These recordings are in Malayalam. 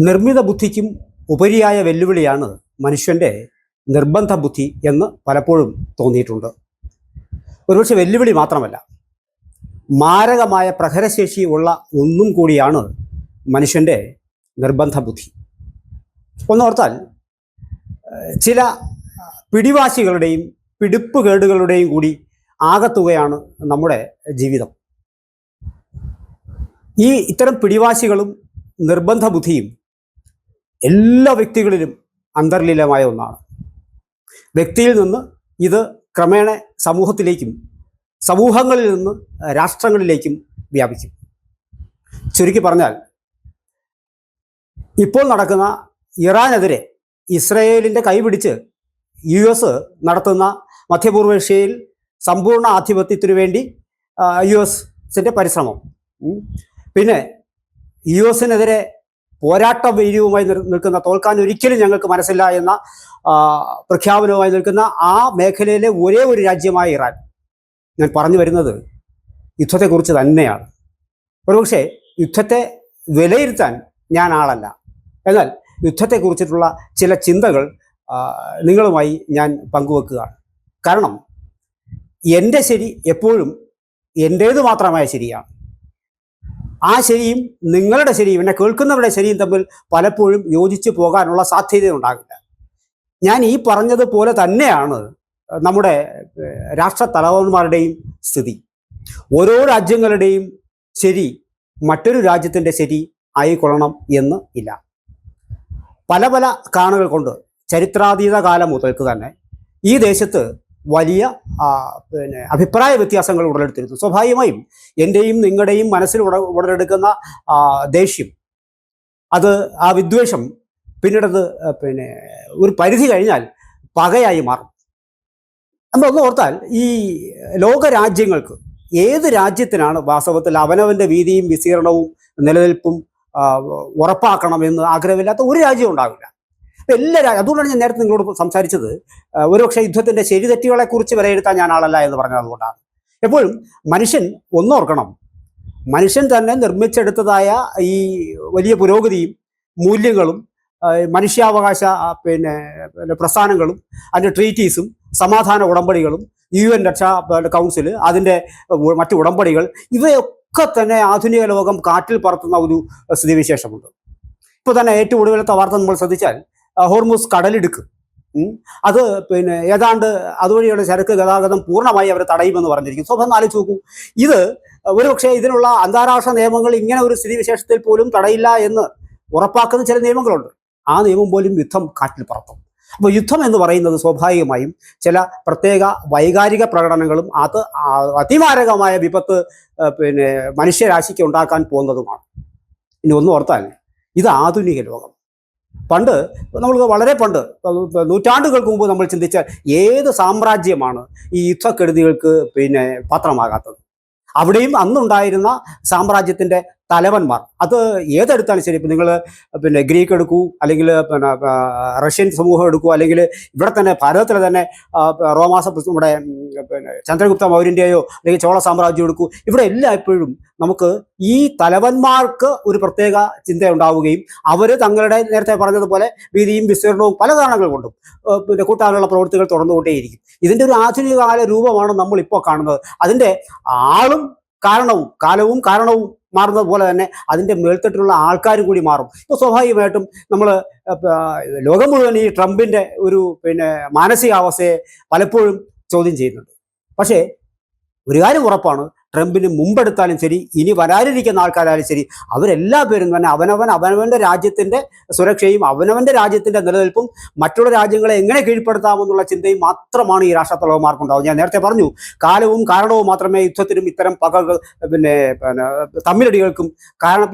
നിർമ്മിത ബുദ്ധിക്കും ഉപരിയായ വെല്ലുവിളിയാണ് മനുഷ്യൻ്റെ നിർബന്ധ ബുദ്ധി എന്ന് പലപ്പോഴും തോന്നിയിട്ടുണ്ട്. ഒരുപക്ഷെ വെല്ലുവിളി മാത്രമല്ല, മാരകമായ പ്രഹരശേഷി ഉള്ള ഒന്നും കൂടിയാണ് മനുഷ്യൻ്റെ നിർബന്ധ ബുദ്ധി. ഒന്നോർത്താൽ, ചില പിടിവാശികളുടെയും പിടിപ്പുകേടുകളുടെയും കൂടി ആകത്തുകയാണ് നമ്മുടെ ജീവിതം. ഇത്തരം പിടിവാശികളും നിർബന്ധ ബുദ്ധിയും എല്ലാ വ്യക്തികളിലും അന്തർലീനമായ ഒന്നാണ്. വ്യക്തിയിൽ നിന്ന് ഇത് ക്രമേണ സമൂഹത്തിലേക്കും സമൂഹങ്ങളിൽ നിന്ന് രാഷ്ട്രങ്ങളിലേക്കും വ്യാപിക്കും. ചുരുക്കി പറഞ്ഞാൽ, ഇപ്പോൾ നടക്കുന്ന ഇറാനെതിരെ ഇസ്രയേലിൻ്റെ കൈപിടിച്ച് US നടത്തുന്ന മധ്യപൂർവേഷ്യയിൽ സമ്പൂർണ്ണ ആധിപത്യത്തിനു വേണ്ടി US-ൻ്റെ പരിശ്രമം, പിന്നെ US-നെതിരെ പോരാട്ട വീര്യവുമായി നിൽക്കുന്ന, തോൽക്കാൻ ഒരിക്കലും ഞങ്ങൾക്ക് മനസ്സില്ല എന്ന പ്രഖ്യാപനവുമായി നിൽക്കുന്ന ആ മേഖലയിലെ ഒരേ ഒരു രാജ്യമായ ഇറാൻ. ഞാൻ പറഞ്ഞു വരുന്നത് യുദ്ധത്തെക്കുറിച്ച് തന്നെയാണ്. ഒരുപക്ഷെ യുദ്ധത്തെ വിലയിരുത്താൻ ഞാൻ ആളല്ല, എന്നാൽ യുദ്ധത്തെക്കുറിച്ചിട്ടുള്ള ചില ചിന്തകൾ നിങ്ങളുമായി ഞാൻ പങ്കുവെക്കുകയാണ്. കാരണം എൻ്റെ ശരി എപ്പോഴും എൻ്റേത് മാത്രമായ ശരിയാണ്. ആ ശരിയും നിങ്ങളുടെ ശരിയും, എന്നെ കേൾക്കുന്നവരുടെ ശരിയും തമ്മിൽ പലപ്പോഴും യോജിച്ച് പോകാനുള്ള സാധ്യതയുണ്ടാകില്ല. ഞാൻ ഈ പറഞ്ഞതുപോലെ തന്നെയാണ് നമ്മുടെ രാഷ്ട്രത്തലവന്മാരുടെയും സ്ഥിതി. ഓരോ രാജ്യങ്ങളുടെയും ശരി മറ്റൊരു രാജ്യത്തിൻ്റെ ശരി ആയിക്കൊള്ളണം എന്ന് ഇല്ല. പല പല കാരണങ്ങൾ കൊണ്ട് ചരിത്രാതീത കാലം മുതൽക്ക് തന്നെ ഈ ദേശത്ത് വലിയ അഭിപ്രായ വ്യത്യാസങ്ങൾ ഉടലെടുത്തിരുന്നു. സ്വാഭാവികമായും എൻ്റെയും നിങ്ങളുടെയും മനസ്സിൽ ഉടലെടുക്കുന്ന ദേഷ്യം, ആ വിദ്വേഷം പിന്നീടത് ഒരു പരിധി കഴിഞ്ഞാൽ പകയായി മാറും. നമ്മളൊന്ന് ഓർത്താൽ, ഈ ലോകരാജ്യങ്ങൾക്ക് ഏത് രാജ്യത്തിനാണ് വാസ്തവത്തിൽ അവനവൻ്റെ വീതിയും വിസ്തീർണവും നിലനിൽപ്പും ഉറപ്പാക്കണമെന്ന് ആഗ്രഹമില്ലാത്ത ഒരു രാജ്യം ഉണ്ടാവില്ല. അതുകൊണ്ടാണ് ഞാൻ നേരത്തെ നിങ്ങളോട് സംസാരിച്ചത്, ഒരുപക്ഷെ യുദ്ധത്തിൻ്റെ ശരിതെറ്റുകളെക്കുറിച്ച് വിലയിരുത്താൻ ഞാൻ ആളല്ല എന്ന് പറഞ്ഞത് അതുകൊണ്ടാണ്. എപ്പോഴും മനുഷ്യൻ ഒന്നോർക്കണം, മനുഷ്യൻ തന്നെ നിർമ്മിച്ചെടുത്തതായ ഈ വലിയ പുരോഗതിയും മൂല്യങ്ങളും മനുഷ്യാവകാശ പ്രസ്ഥാനങ്ങളും അതിൻ്റെ ട്രീറ്റീസും സമാധാന ഉടമ്പടികളും UN രക്ഷാ കൗൺസിൽ അതിൻ്റെ മറ്റ് ഉടമ്പടികൾ, ഇവയൊക്കെ തന്നെ ആധുനിക ലോകം കാറ്റിൽ പറത്തുന്ന ഒരു സ്ഥിതിവിശേഷമുണ്ട്. ഇപ്പോൾ തന്നെ ഏറ്റവും ഒടുവിലത്തെ വാർത്ത നമ്മൾ ശ്രദ്ധിച്ചാൽ, ഹോർമുസ് കടലിടുക്ക്, അത് ഏതാണ്ട് അതുവഴിയുള്ള ചരക്ക് ഗതാഗതം പൂർണ്ണമായി അവർ തടയുമെന്ന് പറഞ്ഞിരിക്കും. സ്വന്തം ആലോചിച്ച് നോക്കൂ. ഇത് ഒരുപക്ഷെ ഇതിനുള്ള അന്താരാഷ്ട്ര നിയമങ്ങൾ ഇങ്ങനെ ഒരു സ്ഥിതിവിശേഷത്തിൽ പോലും തടയില്ല എന്ന് ഉറപ്പാക്കുന്ന ചില നിയമങ്ങളുണ്ട്. ആ നിയമം പോലും യുദ്ധം കാറ്റിൽ പറത്തും. അപ്പോൾ യുദ്ധം എന്ന് പറയുന്നത് സ്വാഭാവികമായും ചില പ്രത്യേക വൈകാരിക പ്രകടനങ്ങളും അത് അതിമാരകമായ വിപത്ത് മനുഷ്യരാശിക്ക് ഉണ്ടാക്കാൻ പോകുന്നതുമാണ്. ഇനി ഒന്ന് ഓർത്താൽ, ഇത് ആധുനിക ലോകം. പണ്ട് വളരെ പണ്ട്, നൂറ്റാണ്ടുകൾക്ക് മുമ്പ് നമ്മൾ ചിന്തിച്ചാൽ ഏത് സാമ്രാജ്യമാണ് ഈ യുദ്ധക്കെടുതികൾക്ക് പാത്രമാകാത്തത്? അവിടെയും അന്നുണ്ടായിരുന്ന സാമ്രാജ്യത്തിൻ്റെ തലവന്മാർ, അത് ഏതെടുത്താലും ശരി, ഇപ്പം നിങ്ങൾ ഗ്രീക്ക് എടുക്കൂ, അല്ലെങ്കിൽ റഷ്യൻ സമൂഹം എടുക്കൂ, അല്ലെങ്കിൽ ഇവിടെ തന്നെ ഭാരതത്തിലെ തന്നെ നമ്മുടെ ചന്ദ്രഗുപ്ത മൗര്യൻ്റെയോ അല്ലെങ്കിൽ ചോള സാമ്രാജ്യം എടുക്കൂ, ഇവിടെ എല്ലാം എപ്പോഴും നമുക്ക് ഈ തലവന്മാർക്ക് ഒരു പ്രത്യേക ചിന്ത ഉണ്ടാവുകയും അവർ തങ്ങളുടെ നേരത്തെ പറഞ്ഞതുപോലെ വീതിയും വിസ്തീർണവും പല കാരണങ്ങൾ കൊണ്ടും കൂട്ടാനുള്ള പ്രവൃത്തികൾ തുടർന്നുകൊണ്ടേയിരിക്കും. ഇതിൻ്റെ ഒരു ആധുനിക കാല രൂപമാണ് നമ്മൾ ഇപ്പോൾ കാണുന്നത്. അതിൻ്റെ ആളും കാലവും കാരണവും മാറുന്നത് പോലെ തന്നെ അതിൻ്റെ മേൽത്തട്ടിലുള്ള ആൾക്കാരും കൂടി മാറും. ഇപ്പോൾ സ്വാഭാവികമായിട്ടും നമ്മൾ ലോകം മുഴുവൻ ഈ ട്രംപിൻ്റെ ഒരു മാനസികാവസ്ഥയെ പലപ്പോഴും ചോദ്യം ചെയ്യുന്നുണ്ട്. പക്ഷേ ഒരു കാര്യം ഉറപ്പാണ്, ട്രംപിന് മുമ്പെടുത്താലും ശരി, ഇനി വരാനിരിക്കുന്ന ആൾക്കാരായാലും ശരി, അവരെല്ലാ പേരും തന്നെ അവനവൻ്റെ രാജ്യത്തിൻ്റെ സുരക്ഷയും അവനവൻ്റെ രാജ്യത്തിൻ്റെ നിലനിൽപ്പും മറ്റുള്ള രാജ്യങ്ങളെ എങ്ങനെ കീഴ്പ്പെടുത്താമെന്നുള്ള ചിന്തയും മാത്രമാണ് ഈ രാഷ്ട്രത്തലവന്മാർക്കുണ്ടാവും. ഞാൻ നേരത്തെ പറഞ്ഞു, കാലവും കാരണവും മാത്രമേ യുദ്ധത്തിനും ഇത്തരം പകകൾ തമ്മിലടികൾക്കും കാരണം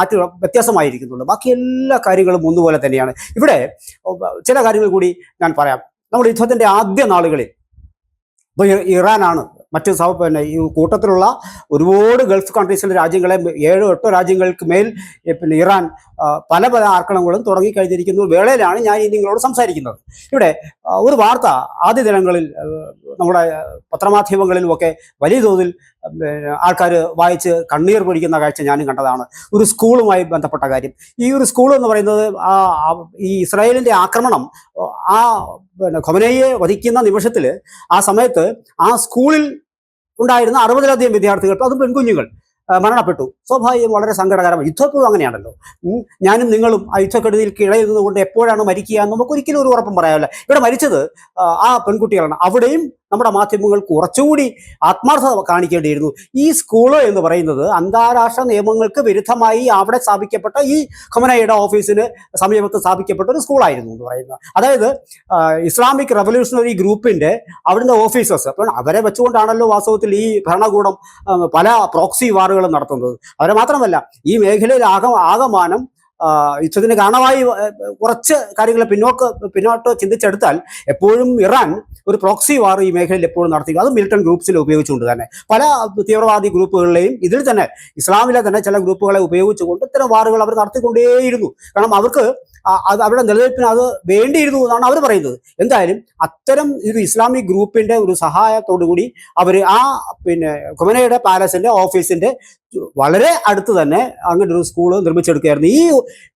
മറ്റു വ്യത്യാസമായിരിക്കുന്നുള്ളൂ. ബാക്കി എല്ലാ കാര്യങ്ങളും ഒന്നുപോലെ തന്നെയാണ്. ഇവിടെ ചില കാര്യങ്ങൾ കൂടി ഞാൻ പറയാം. നമ്മുടെ യുദ്ധത്തിൻ്റെ ആദ്യ നാളുകളിൽ ഇപ്പോൾ ഇറാനാണ് പിന്നെ ഈ കൂട്ടത്തിലുള്ള ഒരുപാട് ഗൾഫ് കൺട്രീസിലെ രാജ്യങ്ങളെ 7-8 രാജ്യങ്ങൾക്ക് മേൽ പിന്നെ ഇറാൻ പല പല ആക്രമണങ്ങളും തുടങ്ങിക്കഴിഞ്ഞിരിക്കുന്ന വേളയിലാണ് ഞാൻ ഈ നിങ്ങളോട് സംസാരിക്കുന്നത്. ഇവിടെ ഒരു വാർത്ത ആദ്യ ദിനങ്ങളിൽ നമ്മുടെ പത്രമാധ്യമങ്ങളിലുമൊക്കെ വലിയ തോതിൽ ആൾക്കാർ വായിച്ച് കണ്ണീർ പൊഴിക്കുന്ന കാഴ്ച ഞാനും കണ്ടതാണ്. ഒരു സ്കൂളുമായി ബന്ധപ്പെട്ട കാര്യം. ഈ ഒരു സ്കൂൾ എന്ന് പറയുന്നത് ഈ ഇസ്രായേലിൻ്റെ ആക്രമണം പിന്നെ ഖൊമനേയിയെ വധിക്കുന്ന നിമിഷത്തിൽ ആ സമയത്ത് ആ സ്കൂളിൽ ഉണ്ടായിരുന്ന 60-ലധികം വിദ്യാർത്ഥികൾ, അതും പെൺകുഞ്ഞുങ്ങൾ, മരണപ്പെട്ടു. സ്വാഭാവികം വളരെ സങ്കടകരമാണ്. യുദ്ധപ്പോഴും അങ്ങനെയാണല്ലോ. ഞാനും നിങ്ങളും ആ യുദ്ധക്കെടുതിയിൽ കിഴയുന്നത് കൊണ്ട് എപ്പോഴാണ് മരിക്കുക എന്ന് നമുക്ക് ഒരിക്കലും ഒരു ഉറപ്പും പറയാമല്ല. ഇവിടെ മരിച്ചത് ആ പെൺകുട്ടികളാണ്. അവിടെയും നമ്മുടെ മാധ്യമങ്ങൾ കുറച്ചുകൂടി ആത്മാർത്ഥത കാണിക്കേണ്ടിയിരുന്നു. ഈ സ്കൂള് എന്ന് പറയുന്നത് അന്താരാഷ്ട്ര നിയമങ്ങൾക്ക് വിരുദ്ധമായി അവിടെ സ്ഥാപിക്കപ്പെട്ട ഈ ഖൊമനേയിയുടെ ഓഫീസിന് സമീപത്ത് സ്ഥാപിക്കപ്പെട്ട ഒരു സ്കൂളായിരുന്നു എന്ന് പറയുന്നത്. അതായത് ഇസ്ലാമിക് റവല്യൂഷണറി ഗ്രൂപ്പിന്റെ അവിടുത്തെ ഓഫീസേഴ്സ്, അപ്പോൾ അവരെ വെച്ചുകൊണ്ടാണല്ലോ വാസ്തവത്തിൽ ഈ ഭരണകൂടം പല പ്രോക്സി വാറുകളും നടത്തുന്നത്. അവരെ മാത്രമല്ല, ഈ മേഖലയിൽ ആകമാനം യുദ്ധത്തിന് കാരണമായി കുറച്ച് കാര്യങ്ങൾ പിന്നോട്ട് ചിന്തിച്ചെടുത്താൽ എപ്പോഴും ഇറാൻ ഒരു പ്രോക്സി വാർ ഈ മേഖലയിൽ എപ്പോഴും നടത്തി, അത് മിലിറ്റന്റ് ഗ്രൂപ്പ്സിൽ ഉപയോഗിച്ചുകൊണ്ട് തന്നെ പല തീവ്രവാദി ഗ്രൂപ്പുകളിലെയും ഇതിൽ തന്നെ ഇസ്ലാമിലെ തന്നെ ചില ഗ്രൂപ്പുകളെ ഉപയോഗിച്ചുകൊണ്ട് ഇത്തരം വാറുകൾ അവർ നടത്തിക്കൊണ്ടേയിരുന്നു. കാരണം അവർക്ക് അത് അവരുടെ നിലനിൽപ്പിന് അത് വേണ്ടിയിരുന്നു എന്നാണ് അവർ പറയുന്നത്. എന്തായാലും അത്തരം ഒരു ഇസ്ലാമിക് ഗ്രൂപ്പിന്റെ ഒരു സഹായത്തോടു കൂടി അവർ പിന്നെ ഖൊമനേയിയുടെ പാലസിന്റെ ഓഫീസിന്റെ വളരെ അടുത്ത് തന്നെ അങ്ങനെ ഒരു സ്കൂൾ നിർമ്മിച്ചെടുക്കുകയായിരുന്നു.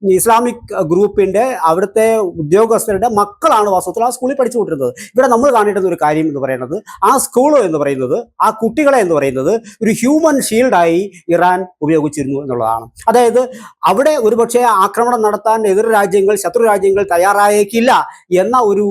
ഈ ഇസ്ലാമിക് ഗ്രൂപ്പിന്റെ അവിടുത്തെ ഉദ്യോഗസ്ഥരുടെ മക്കളാണ് വാസ്തവത്തിൽ ആ സ്കൂളിൽ പഠിച്ചുകൊണ്ടിരുന്നത്. ഇവിടെ നമ്മൾ കാണേണ്ടുന്ന ഒരു കാര്യം എന്ന് പറയുന്നത്, ആ സ്കൂൾ എന്ന് പറയുന്നത്, ആ കുട്ടികളെ എന്ന് പറയുന്നത് ഒരു ഹ്യൂമൻ ഷീൽഡായി ഇറാൻ ഉപയോഗിച്ചിരുന്നു എന്നുള്ളതാണ്. അതായത് അവിടെ ഒരുപക്ഷെ ആക്രമണം നടത്താൻ എതിർ രാജ്യങ്ങൾ, ശത്രു രാജ്യങ്ങൾ തയ്യാറായേക്കില്ല എന്ന ഒരു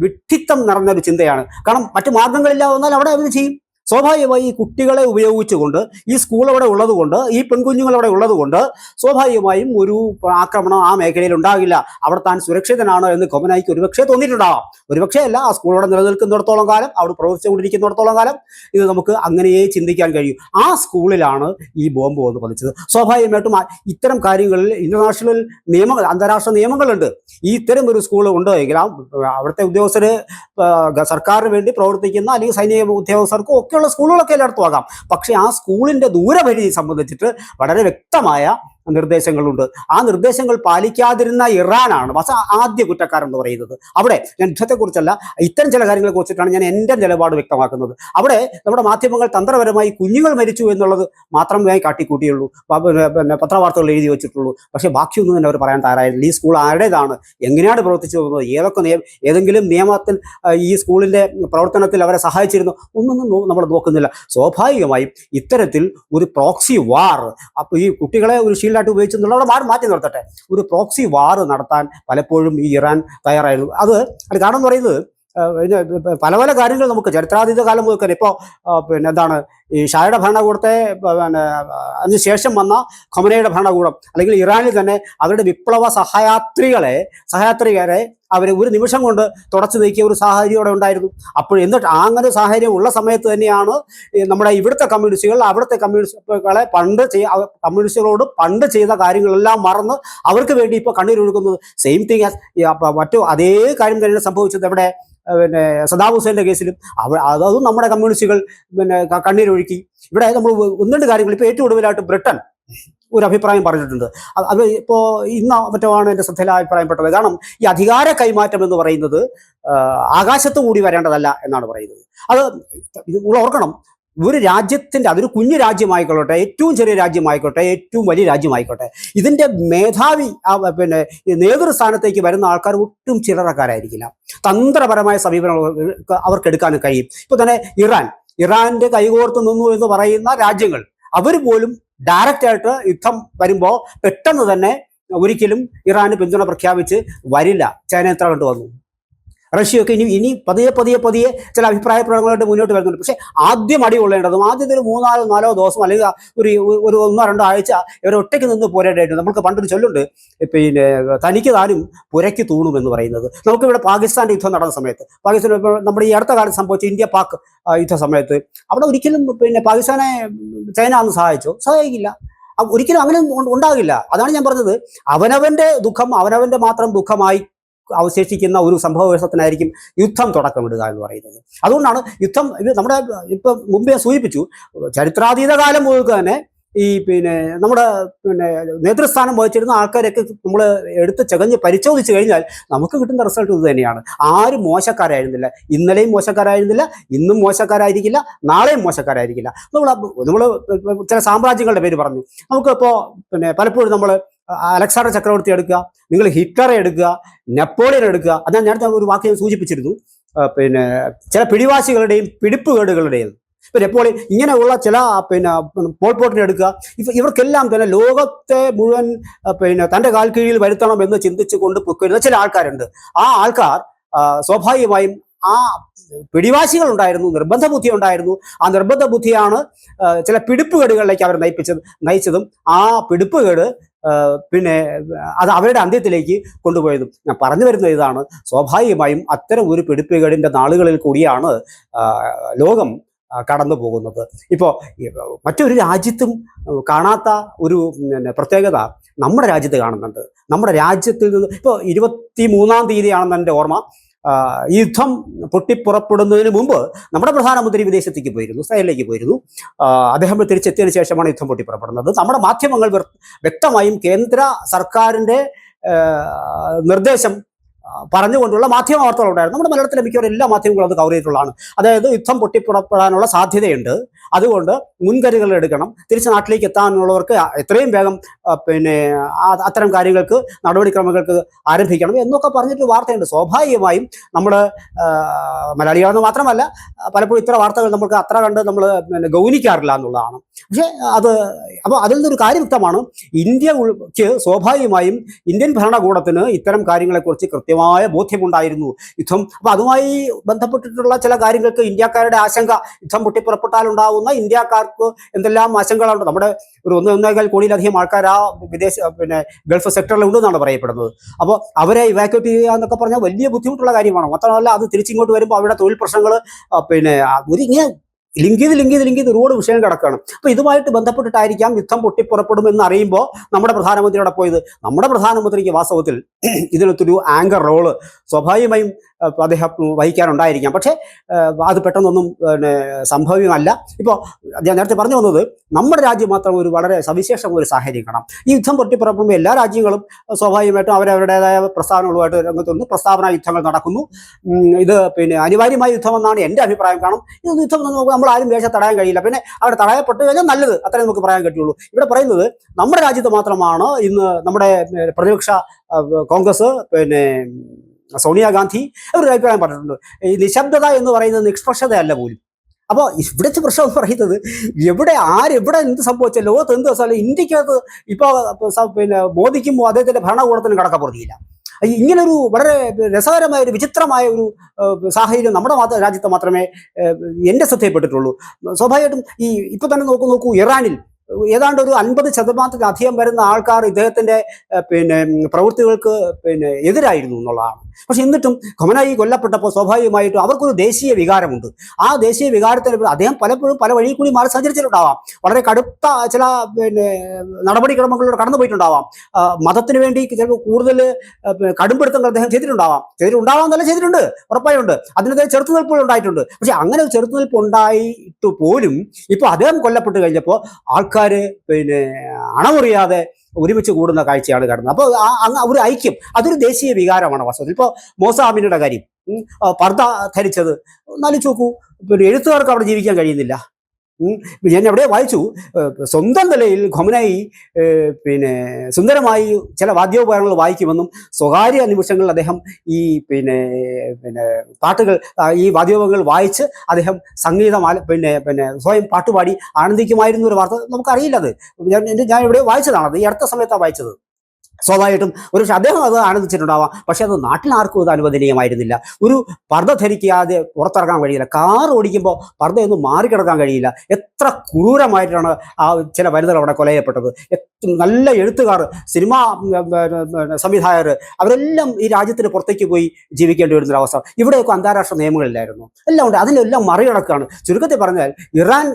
വിഡ്ഢിത്തം നിറഞ്ഞൊരു ചിന്തയാണ്. കാരണം മറ്റു മാർഗങ്ങളില്ല വന്നാൽ അവിടെ അവർ ചെയ്യും. സ്വാഭാവികമായി ഈ കുട്ടികളെ ഉപയോഗിച്ചുകൊണ്ട്, ഈ സ്കൂൾ അവിടെ ഉള്ളതുകൊണ്ട്, ഈ പെൺകുഞ്ഞുങ്ങൾ അവിടെ ഉള്ളതുകൊണ്ട് സ്വാഭാവികമായും ഒരു ആക്രമണം ആ മേഖലയിൽ ഉണ്ടാകില്ല. അവിടെ താൻ സുരക്ഷിതനാണ് എന്ന് ഖൊമനേയിക്ക് ഒരുപക്ഷെ തോന്നിയിട്ടുണ്ടാവാം. ഒരുപക്ഷെ അല്ല, ആ സ്കൂൾ അവിടെ നിലനിൽക്കുന്നിടത്തോളം കാലം, അവിടെ പ്രവർത്തിച്ചുകൊണ്ടിരിക്കുന്നിടത്തോളം കാലം ഇത് നമുക്ക് അങ്ങനെയേ ചിന്തിക്കാൻ കഴിയും. ആ സ്കൂളിലാണ് ഈ ബോംബ് വന്ന് പതിച്ചത്. സ്വാഭാവികമായിട്ടും ഇത്തരം കാര്യങ്ങളിൽ ഇന്റർനാഷണൽ നിയമങ്ങൾ, അന്താരാഷ്ട്ര നിയമങ്ങളുണ്ട്. ഈ ഇത്തരം ഒരു സ്കൂൾ ഉണ്ട് എങ്കിൽ അവിടുത്തെ ഉദ്യോഗസ്ഥർ, സർക്കാരിന് വേണ്ടി പ്രവർത്തിക്കുന്ന അല്ലെങ്കിൽ സൈനിക ഉദ്യോഗസ്ഥർക്കും ഒക്കെയുള്ള സ്കൂളുകളൊക്കെ എല്ലായിടത്തും ആകാം. പക്ഷേ ആ സ്കൂളിന്റെ ദൂരപരിധി സംബന്ധിച്ചിട്ട് വളരെ വ്യക്തമായ നിർദ്ദേശങ്ങളുണ്ട്. ആ നിർദ്ദേശങ്ങൾ പാലിക്കാതിരുന്ന ഇറാനാണ് ആദ്യ കുറ്റക്കാരൻ എന്ന് പറയുന്നത്. അവിടെ ഞാൻ യുദ്ധത്തെക്കുറിച്ചല്ല, ഇത്തരം ചില കാര്യങ്ങളെ കുറിച്ചിട്ടാണ് ഞാൻ എൻ്റെ നിലപാട് വ്യക്തമാക്കുന്നത്. അവിടെ നമ്മുടെ മാധ്യമങ്ങൾ തന്ത്രപരമായി കുഞ്ഞുങ്ങൾ മരിച്ചു എന്നുള്ളത് മാത്രമേ കാട്ടിക്കൂട്ടിയുള്ളൂ, പിന്നെ പത്രവാർത്തകൾ എഴുതി വെച്ചിട്ടുള്ളൂ. പക്ഷേ ബാക്കിയൊന്നും തന്നെ അവർ പറയാൻ തയ്യാറായില്ല. ഈ സ്കൂൾ ആരുടേതാണ്, എങ്ങനെയാണ് പ്രവർത്തിച്ചു പോകുന്നത്, ഏതെങ്കിലും നിയമത്തിൽ ഈ സ്കൂളിൻ്റെ പ്രവർത്തനത്തിൽ അവരെ സഹായിച്ചിരുന്നു, ഒന്നൊന്നും നമ്മൾ നോക്കുന്നില്ല. സ്വാഭാവികമായും ഇത്തരത്തിൽ ഒരു പ്രോക്സി വാർ, അപ്പോൾ ഈ കുട്ടികളെ ഒരു ായിട്ട് ഉപയോഗിച്ചെന്നുള്ള അവിടെ മാറ്റി നിർത്തട്ടെ, ഒരു പ്രോക്സി വാർ നടത്താൻ പലപ്പോഴും ഈ ഇറാൻ തയ്യാറായിരുന്നു. അത് കാരണം എന്ന് പറയുന്നത് പല പല കാര്യങ്ങൾ നമുക്ക് ചരിത്രാതീത കാലം മുതൽ ഇപ്പോൾ പിന്നെ എന്താണ് ഈ ഷായുടെ ഭരണകൂടത്തെ പിന്നെ അതിനുശേഷം വന്ന ഖൊമനേയിയുടെ ഭരണകൂടം, അല്ലെങ്കിൽ ഇറാനിൽ തന്നെ അവരുടെ വിപ്ലവ സഹയാത്രികരെ അവർ ഒരു നിമിഷം കൊണ്ട് തുടച്ചു നീക്കിയ ഒരു സാഹചര്യം അവിടെ ഉണ്ടായിരുന്നു. അപ്പോൾ എന്നിട്ട് അങ്ങനെ സാഹചര്യം ഉള്ള സമയത്ത് തന്നെയാണ് നമ്മുടെ ഇവിടുത്തെ കമ്മ്യൂണിസ്റ്റുകൾ അവിടുത്തെ കമ്മ്യൂണിസ്റ്റുകളെ കമ്മ്യൂണിസ്റ്റുകളോട് പണ്ട് ചെയ്ത കാര്യങ്ങളെല്ലാം മറന്ന് അവർക്ക് വേണ്ടി ഇപ്പോൾ കണ്ണീരൊഴുക്കുന്നത്. സെയിം തിങ് മറ്റു അതേ കാര്യം തന്നെയാണ് സംഭവിച്ചത് ഇവിടെ പിന്നെ സദാം ഹുസൈൻ്റെ കേസിലും. അതും നമ്മുടെ കമ്മ്യൂണിസ്റ്റുകൾ പിന്നെ കണ്ണീരൊഴുക്കി. ഇവിടെ നമ്മൾ ഒന്നുണ്ട് കാര്യങ്ങൾ, ഇപ്പോൾ ഏറ്റവും ഒടുവിലായിട്ട് ബ്രിട്ടൻ ഒരു അഭിപ്രായം പറഞ്ഞിട്ടുണ്ട്. അത് ഇപ്പോൾ ഇന്ന് മറ്റുമാണ് എൻ്റെ ശ്രദ്ധയിൽ അഭിപ്രായപ്പെട്ടത്. കാരണം ഈ അധികാര കൈമാറ്റം എന്ന് പറയുന്നത് ആകാശത്ത് കൂടി വരേണ്ടതല്ല എന്നാണ് പറയുന്നത്. അത് നിങ്ങൾ ഓർക്കണം, ഒരു രാജ്യത്തിൻ്റെ, അതൊരു കുഞ്ഞു രാജ്യമായിക്കൊള്ളട്ടെ, ഏറ്റവും ചെറിയ രാജ്യമായിക്കോട്ടെ, ഏറ്റവും വലിയ രാജ്യമായിക്കോട്ടെ, ഇതിൻ്റെ മേധാവി പിന്നെ നേതൃസ്ഥാനത്തേക്ക് വരുന്ന ആൾക്കാർ ഒട്ടും ചില്ലറക്കാരായിരിക്കില്ല. തന്ത്രപരമായ സമീപനം അവർക്ക് എടുക്കാനും കഴിയും. ഇപ്പോൾ തന്നെ ഇറാന്റെ കൈകോർത്ത് നിന്നു എന്ന് പറയുന്ന രാജ്യങ്ങൾ, അവർ പോലും ഡയറക്റ്റായിട്ട് യുദ്ധം വരുമ്പോൾ പെട്ടെന്ന് തന്നെ ഒരിക്കലും ഇറാന് പിന്തുണ പ്രഖ്യാപിച്ച് വരില്ല. ചൈന എത്ര കണ്ടു വന്നു, റഷ്യയൊക്കെ ഇനി പതിയെ ചില അഭിപ്രായ പ്രകടനങ്ങളായിട്ട് മുന്നോട്ട് വരുന്നുണ്ട്. പക്ഷേ ആദ്യം അടികൊള്ളേണ്ടതും ആദ്യത്തെ ഒരു 3-4 ദിവസം അല്ലെങ്കിൽ ഒരു 1-2 ആഴ്ച ഇവർ ഒറ്റയ്ക്ക് നിന്ന് പോരേണ്ടതായിട്ട്. നമുക്ക് പണ്ടൊരു ചൊല്ലുണ്ട്, പിന്നെ തനിക്ക് താനും പുരയ്ക്ക് തൂണും എന്ന് പറയുന്നത്. നമുക്കിവിടെ പാകിസ്ഥാൻ്റെ യുദ്ധം നടന്ന സമയത്ത്, പാകിസ്ഥാൻ നമ്മുടെ ഈ അടുത്ത കാലത്ത് സംഭവിച്ച ഇന്ത്യ പാക് യുദ്ധ സമയത്ത് അവിടെ ഒരിക്കലും പിന്നെ പാകിസ്ഥാനെ ചൈന അന്ന് സഹായിക്കില്ല. ഒരിക്കലും അങ്ങനെ ഉണ്ടാകില്ല. അതാണ് ഞാൻ പറഞ്ഞത്, അവനവൻ്റെ ദുഃഖം അവനവൻ്റെ മാത്രം ദുഃഖമായി അവശേഷിക്കുന്ന ഒരു സംഭവവിശേഷത്തിനായിരിക്കും യുദ്ധം തുടക്കമിടുക എന്ന് പറയുന്നത്. അതുകൊണ്ടാണ് യുദ്ധം ഇത് നമ്മുടെ ഇപ്പം മുമ്പേ സൂചിപ്പിച്ചു, ചരിത്രാതീത കാലം മുതൽ തന്നെ ഈ നമ്മുടെ നേതൃസ്ഥാനം വഹിച്ചിരുന്ന ആൾക്കാരൊക്കെ നമ്മൾ എടുത്ത് ചകഞ്ഞ് പരിശോധിച്ച് കഴിഞ്ഞാൽ നമുക്ക് കിട്ടുന്ന റിസൾട്ട് ഇത് തന്നെയാണ്. ആരും മോശക്കാരായിരുന്നില്ല, ഇന്നലെയും മോശക്കാരായിരുന്നില്ല, ഇന്നും മോശക്കാരായിരിക്കില്ല, നാളെയും മോശക്കാരായിരിക്കില്ല. നമ്മൾ ചില സാമ്രാജ്യങ്ങളുടെ പേര് പറഞ്ഞു. നമുക്കിപ്പോൾ പലപ്പോഴും നമ്മൾ അലക്സാണ്ടർ ചക്രവർത്തി എടുക്കുക, നിങ്ങൾ ഹിറ്റ്ലറെ എടുക്കുക, നെപ്പോളിയൻ എടുക്കുക. അത് ഞാൻ നേരത്തെ ഒരു വാക്ക് സൂചിപ്പിച്ചിരുന്നു, ചില പിടിവാശികളുടെയും പിടിപ്പുകേടുകളുടെയും. ഇപ്പം നെപ്പോളിയൻ ഇങ്ങനെയുള്ള ചില പോൾപോട്ടിനെ എടുക്കുക. ഇവർക്കെല്ലാം തന്നെ ലോകത്തെ മുഴുവൻ തൻ്റെ കാൽ കീഴിൽ വരുത്തണം എന്ന് ചിന്തിച്ചു കൊണ്ട് പൊക്കുവരുന്ന ചില ആൾക്കാരുണ്ട്. ആ ആൾക്കാർ സ്വാഭാവികമായും ആ പിടിവാശികൾ ഉണ്ടായിരുന്നു, നിർബന്ധ ബുദ്ധി ഉണ്ടായിരുന്നു. ആ നിർബന്ധ ബുദ്ധിയാണ് ചില പിടിപ്പുകേടുകളിലേക്ക് അവർ നയിച്ചതും ആ പിടിപ്പുകേട് അത് അവരുടെ അന്ത്യത്തിലേക്ക് കൊണ്ടുപോയതും. ഞാൻ പറഞ്ഞു വരുന്നത് ഇതാണ്, സ്വാഭാവികമായും അത്തരം ഒരു പിടിപ്പുകേടിൻ്റെ നാളുകളിൽ കൂടിയാണ് ലോകം കടന്നു പോകുന്നത്. ഇപ്പോൾ മറ്റൊരു രാജ്യത്തും കാണാത്ത ഒരു പ്രത്യേകത നമ്മുടെ രാജ്യത്ത് കാണുന്നുണ്ട്. നമ്മുടെ രാജ്യത്തിൽ നിന്ന് ഇപ്പോൾ 23-ാം തീയതിയാണെന്ന് എൻ്റെ ഓർമ്മ, ഈ യുദ്ധം പൊട്ടിപ്പുറപ്പെടുന്നതിന് മുമ്പ് നമ്മുടെ പ്രധാനമന്ത്രി വിദേശത്തേക്ക് പോയിരുന്നു, ഇസ്രായേലിലേക്ക് പോയിരുന്നു. അദ്ദേഹം തിരിച്ചെത്തിയതിനു ശേഷമാണ് യുദ്ധം പൊട്ടിപ്പുറപ്പെടുന്നത്. നമ്മുടെ മാധ്യമങ്ങൾ വ്യക്തമായും കേന്ദ്ര സർക്കാരിൻ്റെ നിർദ്ദേശം പറഞ്ഞുകൊണ്ടുള്ള മാധ്യമ വാർത്തകൾ ഉണ്ടായിരുന്നു. നമ്മുടെ മലയാളത്തിലെ മിക്കവാറും എല്ലാ മാധ്യമങ്ങളും അത് കവർ ചെയ്തിട്ടുള്ളതാണ്. അതായത് യുദ്ധം പൊട്ടിപ്പുറപ്പെടാനുള്ള സാധ്യതയുണ്ട്, അതുകൊണ്ട് മുൻകരുതൽ എടുക്കണം, തിരിച്ച് നാട്ടിലേക്ക് എത്താനുള്ളവർക്ക് എത്രയും വേഗം അത്തരം കാര്യങ്ങൾക്ക് നടപടിക്രമങ്ങൾക്ക് ആരംഭിക്കണം എന്നൊക്കെ പറഞ്ഞിട്ട് വാർത്തയുണ്ട്. സ്വാഭാവികമായും നമ്മൾ മലയാളികളെന്ന് മാത്രമല്ല, പലപ്പോഴും ഇത്തരം വാർത്തകൾ നമുക്ക് അത്ര കണ്ട് നമ്മൾ ഗൗനിക്കാറില്ല എന്നുള്ളതാണ്. പക്ഷേ അപ്പോൾ അതിൽ നിന്നൊരു കാര്യം വ്യക്തമാണ്, ഇന്ത്യക്ക് സ്വാഭാവികമായും ഇന്ത്യൻ ഭരണകൂടത്തിന് ഇത്തരം കാര്യങ്ങളെക്കുറിച്ച് കൃത്യമായ ബോധ്യമുണ്ടായിരുന്നു. യുദ്ധം അപ്പോൾ അതുമായി ബന്ധപ്പെട്ടിട്ടുള്ള ചില കാര്യങ്ങൾക്ക് ഇന്ത്യക്കാരുടെ ആശങ്ക, യുദ്ധം പൊട്ടിപ്പുറപ്പെട്ടാലുണ്ടാവുന്ന ഇന്ത്യക്കാർക്ക് എന്തെല്ലാം ആശങ്കകളുണ്ട്. നമ്മുടെ ഒരു 1.25 കോടിയിലധികം ആൾക്കാർ ആ ഗൾഫ് സെക്ടറിൽ ഉണ്ടെന്നാണ് പറയപ്പെടുന്നത്. അപ്പോൾ അവരെ ഇവാക്യുവേറ്റ് ചെയ്യുക എന്നൊക്കെ പറഞ്ഞാൽ വലിയ ബുദ്ധിമുട്ടുള്ള കാര്യമാണ്. മാത്രമല്ല അത് തിരിച്ചിങ്ങോട്ട് വരുമ്പോൾ അവരുടെ തൊഴിൽ പ്രശ്നങ്ങൾ ഇങ്ങനെ ലിങ്ക് ചെയ്ത് ഒരുപാട് വിഷയം കിടക്കുകയാണ്. അപ്പോൾ ഇതുമായിട്ട് ബന്ധപ്പെട്ടിട്ടായിരിക്കാം യുദ്ധം പൊട്ടിപ്പുറപ്പെടുമെന്ന് അറിയുമ്പോൾ നമ്മുടെ പ്രധാനമന്ത്രിയോടെ പോയത്. നമ്മുടെ പ്രധാനമന്ത്രിക്ക് വാസ്തവത്തിൽ ഇതിനകത്തൊരു ആങ്കർ റോള് സ്വാഭാവികമായും അദ്ദേഹം വഹിക്കാനുണ്ടായിരിക്കാം. പക്ഷേ അത് പെട്ടെന്നൊന്നും സംഭവ്യമല്ല. ഇപ്പോൾ ഞാൻ നേരത്തെ പറഞ്ഞു വന്നത്, നമ്മുടെ രാജ്യം മാത്രം ഒരു വളരെ സവിശേഷമായ ഒരു സാഹചര്യം കാണാം. ഈ യുദ്ധം പൊട്ടിപ്പുറപ്പെടുമ്പോൾ എല്ലാ രാജ്യങ്ങളും സ്വാഭാവികമായിട്ടും അവരവരുടേതായ പ്രസ്താവനകളുമായിട്ട് രംഗത്തുനിന്ന് പ്രസ്താവന യുദ്ധങ്ങൾ നടക്കുന്നു. ഇത് അനിവാര്യമായ യുദ്ധമെന്നാണ് എൻ്റെ അഭിപ്രായം. കാരണം ഇത് യുദ്ധം നമ്മൾ ആരും ദേശം തടയാൻ കഴിയില്ല. പിന്നെ അവിടെ തടയപ്പെട്ട് കഴിഞ്ഞാൽ നല്ലത്, അത്രേ നമുക്ക് പറയാൻ പറ്റുള്ളൂ. ഇവിടെ പറയുന്നത് നമ്മുടെ രാജ്യത്ത് മാത്രമാണ് ഇന്ന് നമ്മുടെ പ്രതിപക്ഷ കോൺഗ്രസ് സോണിയാഗാന്ധി അവരൊരു അഭിപ്രായം പറഞ്ഞിട്ടുണ്ട്, ഈ നിശബ്ദത എന്ന് പറയുന്നത് നിഷ്പക്ഷതയല്ല പോലും. അപ്പോൾ ഇവിടുത്തെ പ്രശ്നം എന്ന് പറയുന്നത് എവിടെ എന്ത് സംഭവിച്ചാൽ ലോകത്ത് എന്ത് വെച്ചാലും ഇന്ത്യക്കകത്ത് ഇപ്പോൾ മോദിക്കും അദ്ദേഹത്തിൻ്റെ ഭരണകൂടത്തിനും കടക്കപ്പുറത്തിയില്ല. ഇങ്ങനൊരു വളരെ രസകരമായ ഒരു വിചിത്രമായ ഒരു സാഹചര്യം നമ്മുടെ രാജ്യത്ത് മാത്രമേ എൻ്റെ ശ്രദ്ധയിൽപ്പെട്ടിട്ടുള്ളൂ. സ്വാഭാവികമായിട്ടും ഇപ്പോൾ തന്നെ നോക്കൂ, ഇറാനിൽ ഏതാണ്ട് ഒരു 50% വരുന്ന ആൾക്കാർ ഇദ്ദേഹത്തിൻ്റെ പ്രവൃത്തികൾക്ക് എതിരായിരുന്നു എന്നുള്ളതാണ്. പക്ഷെ എന്നിട്ടും ഖൊമനായി കൊല്ലപ്പെട്ടപ്പോൾ സ്വാഭാവികമായിട്ടും അവർക്കൊരു ദേശീയ വികാരമുണ്ട്. ആ ദേശീയ വികാരത്തിന് അദ്ദേഹം പലപ്പോഴും പല വഴി കൂടി മാറി സഞ്ചരിച്ചിട്ടുണ്ടാവാം, വളരെ കടുത്ത ചില നടപടിക്രമങ്ങളിലൂടെ കടന്നു പോയിട്ടുണ്ടാവാം, മതത്തിന് വേണ്ടി ചിലപ്പോൾ കൂടുതൽ കടുംപിടുത്തങ്ങൾ അദ്ദേഹം ചെയ്തിട്ടുണ്ടാവാം, ചെയ്തിട്ടുണ്ട്, ഉറപ്പായുണ്ട്. അതിനെതിരെ ചെറുത്തുനിൽപ്പുകൾ ഉണ്ടായിട്ടുണ്ട്. പക്ഷെ അങ്ങനെ ഒരു ചെറുത്തുനിൽപ്പ് ഉണ്ടായിട്ട് പോലും ഇപ്പോൾ അദ്ദേഹം കൊല്ലപ്പെട്ട് കഴിഞ്ഞപ്പോൾ ആൾക്കാർ അണമുറിയാതെ ഒരുമിച്ച് കൂടുന്ന കാഴ്ചയാണ് കാണുന്നത്. അപ്പോൾ ഒരു ഐക്യം, അതൊരു ദേശീയ വികാരമാണ് വാസ്തവത്തിൽ. ഇപ്പോൾ മോസ അമിനിയുടെ കാര്യം, പർദ്ദ ധരിച്ചത് എന്നാലും നോക്കൂ, എഴുത്തുകാർക്ക് അവിടെ ജീവിക്കാൻ കഴിയുന്നില്ല. ഞാൻ എവിടെ വായിച്ചു, സ്വന്തം നിലയിൽ ഖൊമനായി സുന്ദരമായി ചില വാദ്യോപകരണങ്ങൾ വായിക്കുമെന്നും സ്വകാര്യ നിമിഷങ്ങളിൽ അദ്ദേഹം ഈ പാട്ടുകൾ, ഈ വാദ്യോപകരണങ്ങൾ വായിച്ച് അദ്ദേഹം സംഗീതം സ്വയം പാട്ടുപാടി ആനന്ദിക്കുമായിരുന്നു ഒരു വാർത്ത നമുക്കറിയില്ലത്. ഞാൻ എവിടെ വായിച്ചതാണത്, ഈ അടുത്ത സമയത്താണ് വായിച്ചത്. സ്വാഭാവികമായിട്ടും ഒരുപക്ഷെ അദ്ദേഹം അത് ആനന്ദിച്ചിട്ടുണ്ടാവാം, പക്ഷെ അത് നാട്ടിൽ ആർക്കും അത് അനുവദനീയമായിരുന്നില്ല. ഒരു പർദ്ദ ധരിക്കാതെ പുറത്തിറങ്ങാൻ കഴിയില്ല, കാർ ഓടിക്കുമ്പോൾ പർദ്ദയൊന്നും മാറിക്കിടക്കാൻ കഴിയില്ല. എത്ര ക്രൂരമായിട്ടാണ് ആ ചില വനിതകൾ അവിടെ കൊല ചെയ്യപ്പെട്ടത്. നല്ല എഴുത്തുകാർ, സിനിമാ സംവിധായകർ, അവരെല്ലാം ഈ രാജ്യത്തിന് പുറത്തേക്ക് പോയി ജീവിക്കേണ്ടി വരുന്നൊരവസ്ഥ. ഇവിടെയൊക്കെ അന്താരാഷ്ട്ര നിയമങ്ങളില്ലായിരുന്നു, എല്ലാം ഉണ്ട്, അതിലെല്ലാം മറികടക്കുകയാണ്. ചുരുക്കത്തിൽ പറഞ്ഞാൽ ഇറാൻ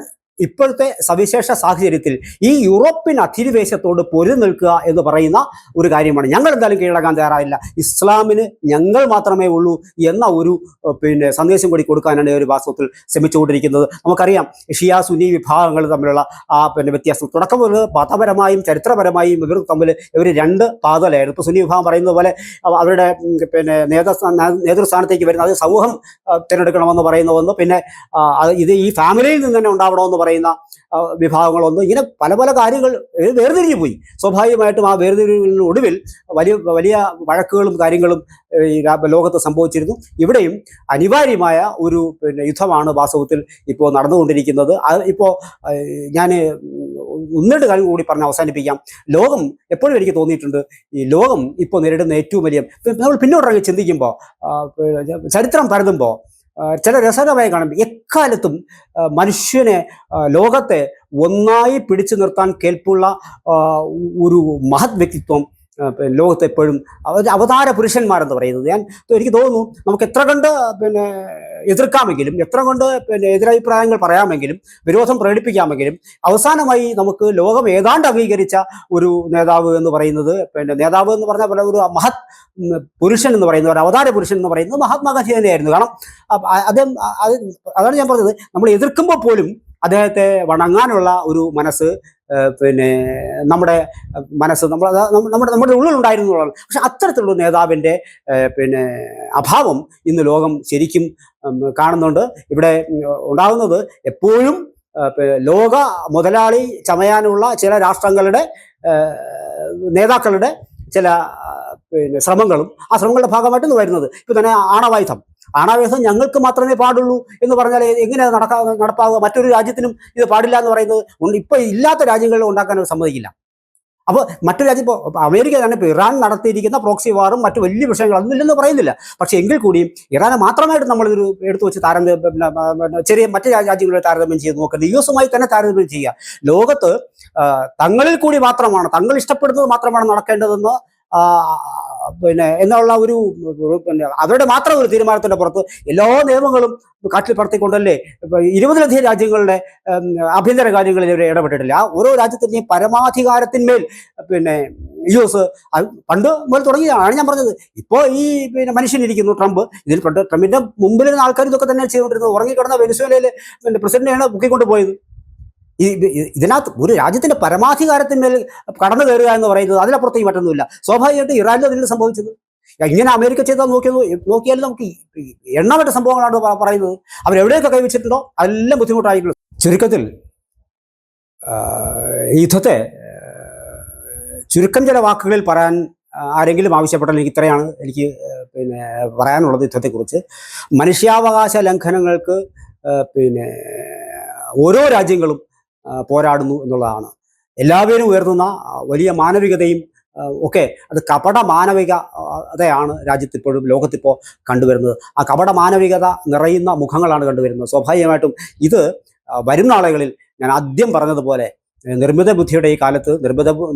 ഇപ്പോഴത്തെ സവിശേഷ സാഹചര്യത്തിൽ ഈ യൂറോപ്യൻ അധിനിവേശത്തോട് പൊരു നിൽക്കുക എന്ന് പറയുന്ന ഒരു കാര്യമാണ്. ഞങ്ങൾ എന്തായാലും കീഴടങ്ങാൻ തയ്യാറായില്ല, ഇസ്ലാമിന് ഞങ്ങൾ മാത്രമേ ഉള്ളൂ എന്ന ഒരു സന്ദേശം കൂടി കൊടുക്കാനാണ് ഒരു വാസ്തവത്തിൽ ശ്രമിച്ചുകൊണ്ടിരിക്കുന്നത്. നമുക്കറിയാം ഷിയ സുന്നി വിഭാഗങ്ങൾ തമ്മിലുള്ള ആ വ്യത്യാസം തുടക്കം മുതൽ മതപരമായും ചരിത്രപരമായും ഇവർ തമ്മിൽ രണ്ട് പാതലായിരുന്നു. ഇപ്പോൾ സുന്നി വിഭാഗം പറയുന്നത് പോലെ അവരുടെ നേതൃസ്ഥാനത്തേക്ക് വരുന്ന അത് സമൂഹം തിരഞ്ഞെടുക്കണമെന്ന് പറയുന്നതെന്ന്, പിന്നെ ഇത് ഈ ഫാമിലിയിൽ നിന്ന് തന്നെ ഉണ്ടാവണമെന്ന് പറയുന്ന വിഭാഗങ്ങളൊന്നും, ഇങ്ങനെ പല പല കാര്യങ്ങൾ വേർതിരിഞ്ഞു പോയി. സ്വാഭാവികമായിട്ടും ആ വേർതിരിവിനൊടുവിൽ വലിയ വലിയ വഴക്കുകളും കാര്യങ്ങളും ഈ ലോകത്ത് സംഭവിച്ചിരുന്നു. ഇവിടെയും അനിവാര്യമായ ഒരു യുദ്ധമാണ് വാസ്തവത്തിൽ ഇപ്പോൾ നടന്നുകൊണ്ടിരിക്കുന്നത്. ഇപ്പോൾ ഞാൻ ഒന്നിട്ട് കാര്യം കൂടി പറഞ്ഞ് അവസാനിപ്പിക്കാം. ലോകം എപ്പോഴും എനിക്ക് തോന്നിയിട്ടുണ്ട്, ഈ ലോകം ഇപ്പോൾ നേരിടുന്ന ഏറ്റവും വലിയ, നമ്മൾ പിന്നോട്ടിറങ്ങി ചിന്തിക്കുമ്പോൾ ചരിത്രം പരതുമ്പോൾ ചില രസകരമായി കാണും. എക്കാലത്തും മനുഷ്യനെ, ലോകത്തെ ഒന്നായി പിടിച്ചു നിർത്താൻ കേൾപ്പുള്ള ഒരു മഹത് വ്യക്തിത്വം ലോകത്ത് എപ്പോഴും അവതാര പുരുഷന്മാരെന്ന് പറയുന്നത്. എനിക്ക് തോന്നുന്നു നമുക്ക് എത്ര കണ്ട് എതിർക്കാമെങ്കിലും, എത്ര കൊണ്ട് എതിരഭിപ്രായങ്ങൾ പറയാമെങ്കിലും, വിരോധം പ്രകടിപ്പിക്കാമെങ്കിലും, അവസാനമായി നമുക്ക് ലോകം ഏതാണ്ട് അംഗീകരിച്ച ഒരു നേതാവ് എന്ന് പറയുന്നത്, നേതാവ് എന്ന് പറഞ്ഞ പോലെ ഒരു മഹത് പുരുഷൻ എന്ന് പറയുന്നത്, ഒരു അവതാര പുരുഷൻ എന്ന് പറയുന്നത് മഹാത്മാഗാന്ധി തന്നെയായിരുന്നു. കാരണം അതാണ് ഞാൻ പറഞ്ഞത്, നമ്മൾ എതിർക്കുമ്പോൾ പോലും അദ്ദേഹത്തെ വണങ്ങാനുള്ള ഒരു മനസ്സ് നമ്മുടെ മനസ്സ് നമ്മുടെ ഉള്ളിലുണ്ടായിരുന്നു. പക്ഷെ അത്തരത്തിലുള്ള നേതാവിൻ്റെ അഭാവം ഇന്ന് ലോകം ശരിക്കും കാണുന്നുണ്ട്. ഇവിടെ ഉണ്ടാകുന്നത് എപ്പോഴും ലോക മുതലാളി ചമയാനുള്ള ചില രാഷ്ട്രങ്ങളുടെ നേതാക്കളുടെ ചില ശ്രമങ്ങളും ആ ശ്രമങ്ങളുടെ ഭാഗമായിട്ടാണ് വരുന്നത്. ഇപ്പം തന്നെ ആണവായുധം ഞങ്ങൾക്ക് മാത്രമേ പാടുള്ളൂ എന്ന് പറഞ്ഞാൽ എങ്ങനെ നടപ്പാകുക? മറ്റൊരു രാജ്യത്തിനും ഇത് പാടില്ല എന്ന് പറയുന്നത് ഇപ്പോൾ ഇല്ലാത്ത രാജ്യങ്ങളിൽ ഉണ്ടാക്കാൻ സമ്മതിക്കില്ല. അപ്പോൾ മറ്റു രാജ്യം, ഇപ്പോൾ അമേരിക്ക തന്നെ ഇപ്പോൾ ഇറാൻ നടത്തിയിരിക്കുന്ന പ്രോക്സി വാറും മറ്റു വലിയ വിഷയങ്ങൾ അതൊന്നുമില്ലെന്ന് പറയുന്നില്ല. പക്ഷേ എങ്കിൽ കൂടിയും ഇറാനെ മാത്രമായിട്ട് നമ്മളിതൊരു എടുത്തു വെച്ച് ചെറിയ മറ്റു രാജ്യങ്ങളെ താരതമ്യം ചെയ്ത് നോക്കരുത്, US തന്നെ താരതമ്യം ചെയ്യുക. ലോകത്ത് തങ്ങളിൽ കൂടി മാത്രമാണ്, തങ്ങൾ ഇഷ്ടപ്പെടുന്നത് മാത്രമാണ് നടക്കേണ്ടതെന്ന് എന്നുള്ള ഒരു അവരുടെ മാത്രം ഒരു തീരുമാനത്തിന്റെ പുറത്ത് എല്ലാ നിയമങ്ങളും കാറ്റിൽ പറത്തിക്കൊണ്ടല്ലേ 20ലധികം രാജ്യങ്ങളുടെ ആഭ്യന്തര കാര്യങ്ങളിൽ ഇവരെ ഇടപെട്ടിട്ടില്ല. ആ ഓരോ രാജ്യത്തിന്റെയും പരമാധികാരത്തിന്മേൽ US പണ്ട് മുതൽ തുടങ്ങിയതാണ്. ഞാൻ പറഞ്ഞത്, ഇപ്പോൾ ഈ മനുഷ്യനിരിക്കുന്നു ട്രംപ്, ഇതിൽ ട്രംപിന്റെ മുമ്പിലിരുന്ന ആൾക്കാർ ഇതൊക്കെ തന്നെ ചെയ്തുകൊണ്ടിരുന്നത്. ഉറങ്ങിക്കിടന്ന വെനിസ്വേലയിലെ പ്രസിഡന്റിനെയാണ് പൊക്കിക്കൊണ്ട് പോയത്. ഇതിനകത്ത് ഒരു രാജ്യത്തിന്റെ പരമാധികാരത്തിന്മേൽ കടന്നു കയറുക എന്ന് പറയുന്നത് അതിനപ്പുറത്തേക്ക് മറ്റൊന്നുമില്ല. സ്വാഭാവികമായിട്ട് ഇറാനിൽ അതിന് സംഭവിച്ചത് ഇങ്ങനെ അമേരിക്ക ചെയ്താൽ നോക്കിയാലും നമുക്ക് എണ്ണമറ്റ സംഭവങ്ങളാണ് പറയുന്നത്. അവരെവിടെയൊക്കെ കൈവച്ചിട്ടുണ്ടോ അതെല്ലാം ബുദ്ധിമുട്ടായിട്ടുള്ളൂ. ചുരുക്കത്തിൽ യുദ്ധത്തെ ചുരുക്കം ചില വാക്കുകളിൽ പറയാൻ ആരെങ്കിലും ആവശ്യപ്പെട്ടാൽ എനിക്ക് ഇത്രയാണ് എനിക്ക് പറയാനുള്ളത് യുദ്ധത്തെക്കുറിച്ച്. മനുഷ്യാവകാശ ലംഘനങ്ങൾക്ക് ഓരോ രാജ്യങ്ങളും പോരാടുന്നു എന്നുള്ളതാണ്. എല്ലാവരും ഉയർത്തുന്ന വലിയ മാനവികതയും ഒക്കെ അത് കപട മാനവികതയാണ് രാജ്യത്തിപ്പോഴും ലോകത്തിപ്പോൾ കണ്ടുവരുന്നത്. ആ കപട മാനവികത നിറയുന്ന മുഖങ്ങളാണ് കണ്ടുവരുന്നത്. സ്വാഭാവികമായിട്ടും ഇത് വരുന്ന ആളുകളിൽ ഞാൻ ആദ്യം പറഞ്ഞതുപോലെ നിർമ്മിത ബുദ്ധിയുടെ ഈ കാലത്ത്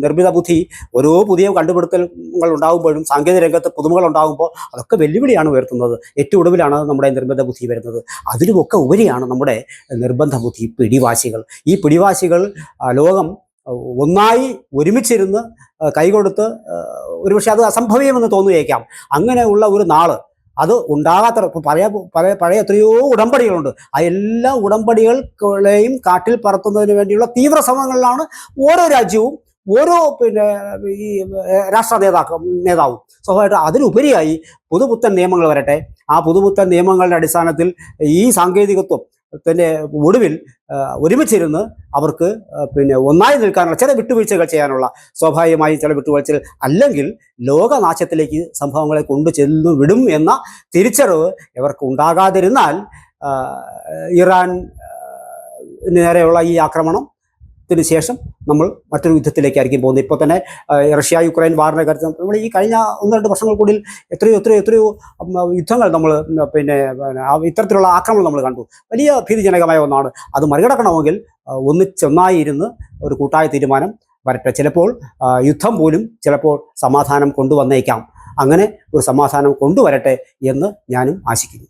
നിർമ്മിത ബുദ്ധി ഓരോ പുതിയ കണ്ടുപിടുത്തങ്ങൾ ഉണ്ടാകുമ്പോഴും സാങ്കേതിക രംഗത്ത് പുതുമകൾ ഉണ്ടാകുമ്പോൾ അതൊക്കെ വെല്ലുവിളിയാണ് ഉയർത്തുന്നത്. ഏറ്റവും ഒടുവിലാണ് നമ്മുടെ നിർമ്മിത ബുദ്ധി വരുന്നത്. അതിലുമൊക്കെ ഉപരിയാണ് നമ്മുടെ നിർബന്ധ ബുദ്ധി, പിടിവാശികൾ. ഈ പിടിവാശികൾ ലോകം ഒന്നായി ഒരുമിച്ചിരുന്ന് കൈകൊടുത്ത്, ഒരുപക്ഷെ അത് അസംഭവ്യമെന്ന് തോന്നുകയേക്കാം, അങ്ങനെയുള്ള ഒരു നാള് അത് ഉണ്ടാകാത്ത പഴയ എത്രയോ ഉടമ്പടികളുണ്ട്. ആ എല്ലാ ഉടമ്പടികളെയും കാറ്റിൽ പറത്തുന്നതിന് വേണ്ടിയുള്ള തീവ്ര ശ്രമങ്ങളിലാണ് ഓരോ രാജ്യവും ഓരോ ഈ രാഷ്ട്ര നേതാവും. സ്വാഭാവികമായിട്ട് അതിനുപരിയായി പുതുപുത്തൻ നിയമങ്ങൾ വരട്ടെ. ആ പുതുപുത്തൻ നിയമങ്ങളുടെ അടിസ്ഥാനത്തിൽ ഈ സാങ്കേതികത്വത്തിൻ്റെ ഒടുവിൽ ഒരുമിച്ചിരുന്ന് അവർക്ക് ഒന്നായി നിൽക്കാനുള്ള ചില വിട്ടുവീഴ്ചകൾ ചെയ്യാനുള്ള, സ്വാഭാവികമായി ചില വിട്ടുവീഴ്ചകൾ, അല്ലെങ്കിൽ ലോകനാശത്തിലേക്ക് സംഭവങ്ങളെ കൊണ്ടു ചെന്നു വിടും എന്ന തിരിച്ചറിവ് ഇവർക്ക് ഉണ്ടാകാതിരുന്നാൽ ഇറാൻ നേരെയുള്ള ഈ ആക്രമണം ശേഷം നമ്മൾ മറ്റൊരു യുദ്ധത്തിലേക്കായിരിക്കും പോകുന്നത്. ഇപ്പോൾ തന്നെ റഷ്യ യുക്രൈൻ വാറിൻ്റെ കാര്യത്തിൽ നമ്മൾ ഈ കഴിഞ്ഞ 1-2 വർഷങ്ങൾക്കുള്ളിൽ എത്രയോ യുദ്ധങ്ങൾ നമ്മൾ ഇത്തരത്തിലുള്ള ആക്രമണം നമ്മൾ കണ്ടു. വലിയ ഭീതിജനകമായ ഒന്നാണ്. അത് മറികടക്കണമെങ്കിൽ ഒന്നിച്ചൊന്നായി ഇരുന്ന് ഒരു കൂട്ടായ തീരുമാനം വരട്ടെ. ചിലപ്പോൾ യുദ്ധം പോലും ചിലപ്പോൾ സമാധാനം കൊണ്ടുവന്നേക്കാം. അങ്ങനെ ഒരു സമാധാനം കൊണ്ടുവരട്ടെ എന്ന് ഞാനും ആശിക്കുന്നു.